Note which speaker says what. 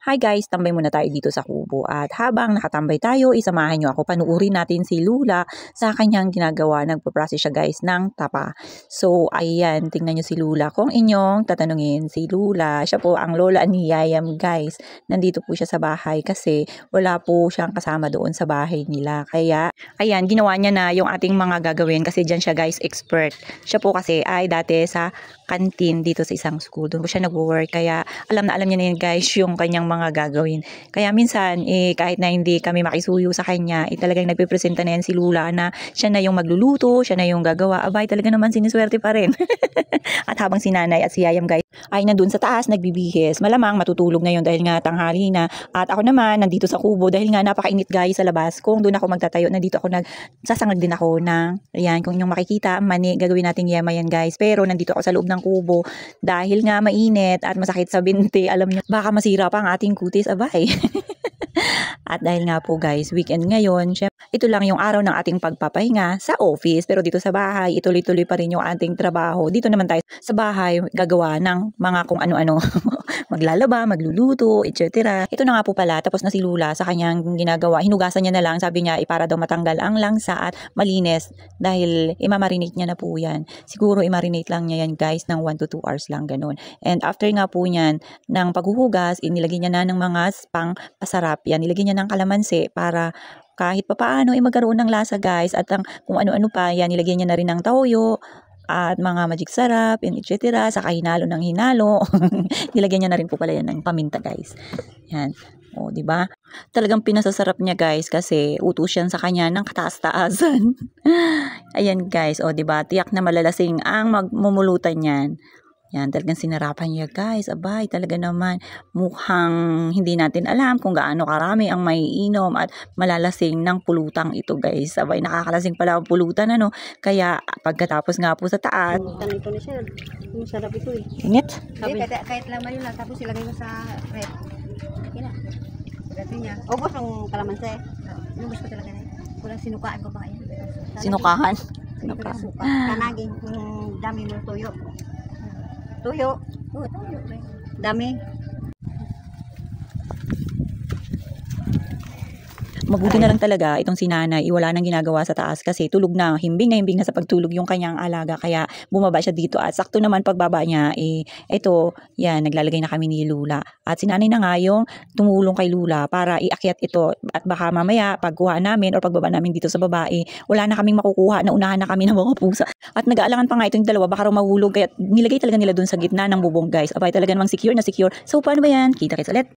Speaker 1: Hi guys, tambay muna tayo dito sa kubo at habang nakatambay tayo, isamahan nyo ako panuorin natin si Lula sa kanyang ginagawa. Nagpa-process siya guys ng tapa. So ayan, tingnan nyo si Lula. Kung inyong tatanungin, si Lula, siya po ang lola ni Yayam guys. Nandito po siya sa bahay kasi wala po siyang kasama doon sa bahay nila. Kaya ayan, ginawa niya na yung ating mga gagawin kasi dyan siya guys expert. Siya po kasi ay dati sa canteen dito sa isang school. Doon po siya nag-work kaya alam na yan guys yung kanyang mga gagawin. Kaya minsan kahit na hindi kami makisuyo sa kanya, talagang nagpe-presenta na yan si Lula na siya na yung magluluto, siya na yung gagawa. Abay, talaga naman siniswerte pa rin. At habang si Nanay at si Yayam guys ay nandun sa taas nagbibihis, malamang matutulog ngayon dahil nga tanghali na. At ako naman nandito sa kubo dahil nga napakainit guys sa labas. Kung doon ako magtatayo, nandito ako nagsasangag din ako ng ayan, kung yung makikita mani, gagawin nating yema yan guys. Pero nandito ako sa loob ng kubo dahil nga mainit at masakit sa binti. Alam niyo, baka masira pa ang ating kutis, abay. At dahil nga po guys, weekend ngayon, ito lang yung araw ng ating pagpapahinga sa office. Pero dito sa bahay, ituloy-tuloy pa rin yung ating trabaho. Dito naman tayo sa bahay, gagawa ng mga kung ano-ano. Maglalaba, magluluto, etc. Ito na nga po pala, tapos na si Lula sa kanyang ginagawa. Hinugasan niya na lang, sabi niya, para daw matanggal ang langsa at malinis. Dahil imamarinate niya na po yan. Siguro imarinate lang niya yan guys ng 1 to 2 hours lang, ganun. And after nga po niyan, ng paghuhugas, inilagay niya na ng mga pang pasarap. Yan, nilagay niya ng kalamansi para kahit papaano magkaroon ng lasa guys. At kung ano-ano pa, yan, nilagay niya na rin ng toyo at mga magic sarap, etc. Saka hinalo ng hinalo. Nilagyan niya na rin po pala yan ng paminta guys. Yan. O, di ba? Talagang pinasasarap niya guys kasi utos yan sa kanya ng kataas-taasan. Ayan guys, o di ba? Tiyak na malalasing ang magmumulutan yan. Yan, talagang sinarapan niya guys. Abay, talaga naman mukhang hindi natin alam kung gaano karami ang may inom at malalasing ng pulutang ito guys. Abay, nakakalasing pala ang pulutan ano. Kaya pagkatapos nga po sa taas.
Speaker 2: Ito na siya. Masarap ito eh.
Speaker 1: Init?
Speaker 2: Kahit laman yun lang tapos ilagay mo sa rep. Okay na. Pagdating niya. Ubos ng kalamansi. Ubos ko talaga na. Kulang sinukaan ko pa kayo.
Speaker 1: Sinukahan?
Speaker 2: Sinukahan. Kanagin yung dami ng tuyo. Tuyo. Oh, tuyo. Dami.
Speaker 1: Mabuti na lang talaga itong si Nanay, wala nang ginagawa sa taas kasi tulog na, himbing na sa pagtulog yung kanyang alaga. Kaya bumaba siya dito at sakto naman pagbaba niya, ito, yan, naglalagay na kami ni Lula. At si Nanay na nga yung tumulong kay Lula para iakyat ito. At baka mamaya, pagkuha namin o pagbaba namin dito sa babae, wala na kaming makukuha, naunahan na kami ng mga pusa. At nag-aalangan pa nga itong dalawa, baka raw mahulog. Kaya nilagay talaga nila dun sa gitna ng bubong guys. Abay, talaga namang secure na secure. So, paano ba yan? Kita-kits ulit.